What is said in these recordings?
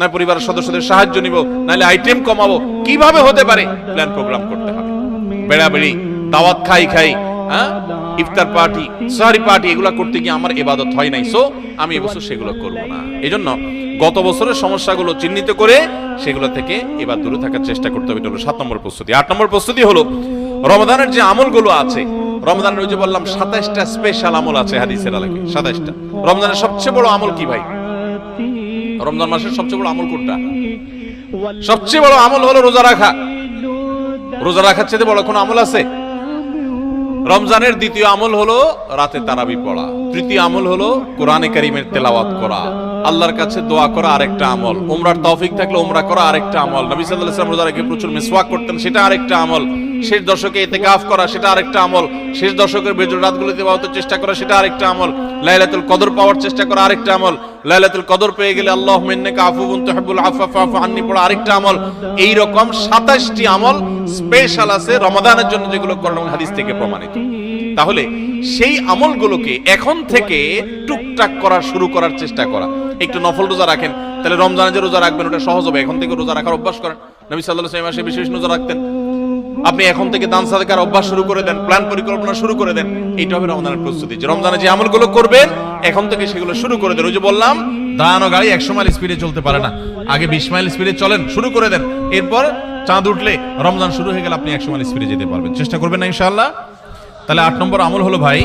না পরিবারের সদস্যদের সাহায্য নিব, নাহলে আইটেম কমাবো, কিভাবে হতে পারে প্ল্যান প্রোগ্রাম করতে হবে। বেড়াবেড়ি, দাওয়াত খাই, হ্যাঁ, ইফতার পার্টি, সাহারি পার্টি, এগুলা করতে গিয়ে আমার ইবাদত হয় নাই, সো আমি এবছর সেগুলো করব না। এজন্য গত বছরের সমস্যাগুলো চিহ্নিত করে সেগুলো থেকে এবার দূরে থাকার চেষ্টা করতে হবে। এটা হলো 7 নম্বর প্রস্তুতি। 8 নম্বর প্রস্তুতি হলো রমাদানের যে আমলগুলো আছে, রমজানের ওই যে বললাম 27টা স্পেশাল আমল আছে হাদিসের আলোকে, 27টা। রমজানের সবচেয়ে বড় আমল কি ভাই? রমজান মাসের সবচেয়ে বড় আমল কোনটা? সবচেয়ে বড় আমল হলো রোজা রাখা। রোজা রাখার চেয়ে বড় কোনো আমল আছে? রমজানের দ্বিতীয় আমল হলো রাতে তারাবি পড়া। তৃতীয় আমল হলো কোরআনে কারীমের তেলাওয়াত করা। আল্লাহর কাছে দোয়া করা আরেকটা আমল। উমরার তৌফিক থাকলে উমরা করা আরেকটা আমল। নবী সাল্লাল্লাহু আলাইহি ওয়াসাল্লাম রোজা রেখে প্রচুর মিসওয়াক করতেন, সেটা আরেকটা আমল। শেষ দশকে ইতিকাফ করা, সেটা আরেকটা আমল। শেষ দশকের বেজর রাতগুলোতে ইবাদতের চেষ্টা করা, সেটা আরেকটা আমল। লাইলাতুল কদর পাওয়ার চেষ্টা করা আরেকটা আমল। লাইলাতুল কদর পেয়ে গেলে আল্লাহুম্মা ইন্নাকা আফুউন তুহিব্বুল আফওয়া ফা'ফু আন্নী পড়া আরেকটা আমল। এই রকম 27টি আমল স্পেশাল আছে রমাদানের জন্য, যেগুলো কোরআন এবং হাদিস থেকে প্রমাণিত। তাহলে সেই আমলগুলোকে এখন থেকে টুকটাক করা শুরু করার চেষ্টা করা। একটু নফল রোজা রাখেন, তাহলে রমজানে যে রোজা রাখবেন ওটা সহজ হবে। এখন থেকে রোজা রাখার অভ্যাস করেন। নবী সাল্লাল্লাহু আলাইহি ওয়াসাল্লাম বিশেষ রোজা রাখতেন। আপনি এখন থেকে দান সাদকার অভ্যাস শুরু করে দেন, প্ল্যান পরিকল্পনা শুরু করে দেন। এইটা হবে রমজানের প্রস্তুতি, যে রমজানে যে আমলগুলো করবেন এখন থেকে সেগুলো শুরু করে দেন। ওই যে বললাম, দাঁড়ানো গাড়ি 100 মাইল স্পিডে চলতে পারে না, আগে 20 মাইল স্পিডে চলেন, শুরু করে দেন। এরপর চাঁদ উঠলে রমজান শুরু হয়ে গেলে আপনি 100 মাইল স্পিডে যেতে পারবেন। চেষ্টা করবেন না ইনশাআল্লাহ? তাহলে 8 নম্বর আমল হলো ভাই,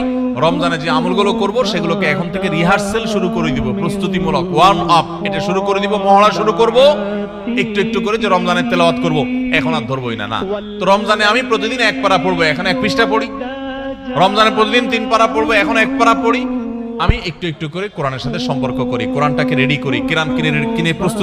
রমজানে যে আমলগুলো করব সেগুলোকে এখন থেকে রিহার্সাল শুরু করে দিব, প্রস্তুতিমূলক ওয়ার্ম আপ এটা শুরু করে দিব, মহড়া শুরু করব একটু একটু করে, যে রমজানের তেলাওয়াত করব, এখন আর ধরবই না। না, তো রমজানে আমি প্রতিদিন 1 পারা পড়বো, এখন 1 পৃষ্ঠা পড়ি। রমজানে প্রতিদিন 3 পারা পড়বো, এখন 1 পারা পড়ি। আমি একটু একটু করে কোরআনের সাথে সম্পর্ক করি, কোরআনটাকে রেডি করি, কিনে প্রস্তুত